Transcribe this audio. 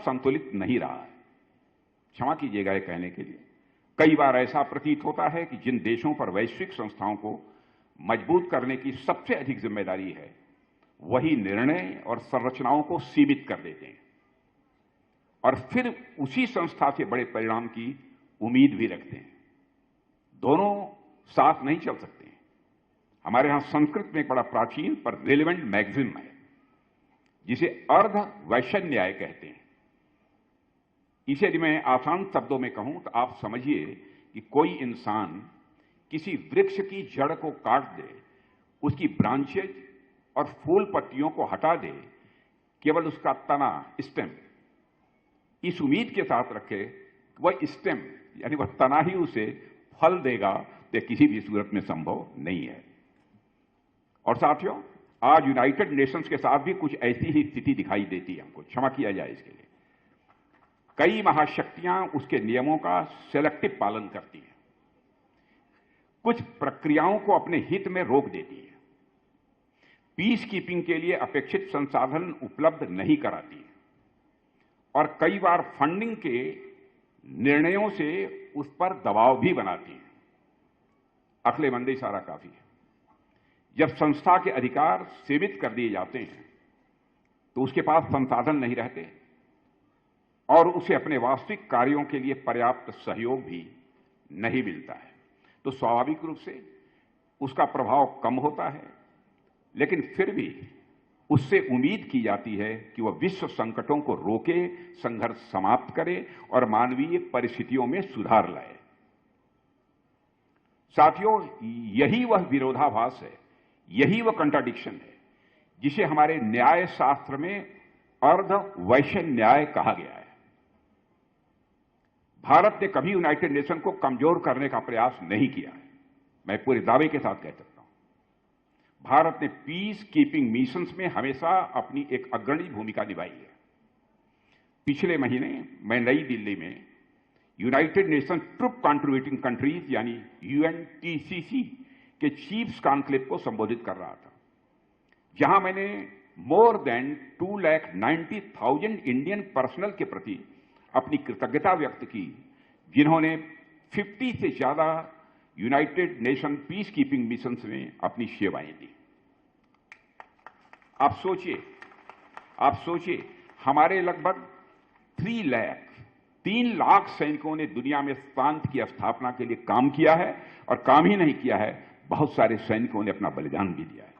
संतुलित नहीं रहा है। क्षमा कीजिएगा ये कहने के लिए। कई बार ऐसा प्रतीत होता है कि जिन देशों पर वैश्विक संस्थाओं को मजबूत करने की सबसे अधिक जिम्मेदारी है, वही निर्णय और संरचनाओं को सीमित कर देते हैं और फिर उसी संस्था से बड़े परिणाम की उम्मीद भी रखते हैं। दोनों साथ नहीं चल सकते। हमारे यहां संस्कृत में एक बड़ा प्राचीन पर रेलिवेंट मैगजिम है, जिसे अर्ध वैश्य न्याय कहते हैं। इसे यदि मैं आसान शब्दों में कहूं तो आप समझिए कि कोई इंसान किसी वृक्ष की जड़ को काट दे, उसकी ब्रांचेज और फूल पत्तियों को हटा दे, केवल उसका तना स्टेम इस उम्मीद के साथ रखे वह स्टेम यानी वह तना ही उसे फल देगा, तो किसी भी सूरत में संभव नहीं है। और साथियों, आज यूनाइटेड नेशंस के साथ भी कुछ ऐसी ही स्थिति दिखाई देती है। हमको क्षमा किया जाए इसके लिए। कई महाशक्तियां उसके नियमों का सेलेक्टिव पालन करती हैं, कुछ प्रक्रियाओं को अपने हित में रोक देती है, पीस कीपिंग के लिए अपेक्षित संसाधन उपलब्ध नहीं कराती है और कई बार फंडिंग के निर्णयों से उस पर दबाव भी बनाती है। अक्लेमंद इशारा काफी है। जब संस्था के अधिकार सीमित कर दिए जाते हैं तो उसके पास संसाधन नहीं रहते और उसे अपने वास्तविक कार्यों के लिए पर्याप्त सहयोग भी नहीं मिलता है, तो स्वाभाविक रूप से उसका प्रभाव कम होता है। लेकिन फिर भी उससे उम्मीद की जाती है कि वह विश्व संकटों को रोके, संघर्ष समाप्त करे और मानवीय परिस्थितियों में सुधार लाए। साथियों, यही वह विरोधाभास है, यही वह कंट्राडिक्शन है जिसे हमारे न्याय शास्त्र में अर्ध वैश्य न्याय कहा गया है। भारत ने कभी यूनाइटेड नेशन को कमजोर करने का प्रयास नहीं किया है। मैं पूरे दावे के साथ कह सकता हूं, भारत ने पीस कीपिंग मिशंस में हमेशा अपनी एक अग्रणी भूमिका निभाई है। पिछले महीने मैं नई दिल्ली में united nation troop contributing countries यानी UNTCC के चीफ्स कॉन्क्लेव को संबोधित कर रहा था, जहां मैंने मोर देन 2,90,000 इंडियन पर्सनल के प्रति अपनी कृतज्ञता व्यक्त की, जिन्होंने 50 से ज्यादा United nation peace keeping missions में अपनी सेवाएं दी। आप सोचिए हमारे लगभग 3 लाख सैनिकों ने दुनिया में शांति की स्थापना के लिए काम किया है और काम ही नहीं किया है, बहुत सारे सैनिकों ने अपना बलिदान भी दिया है।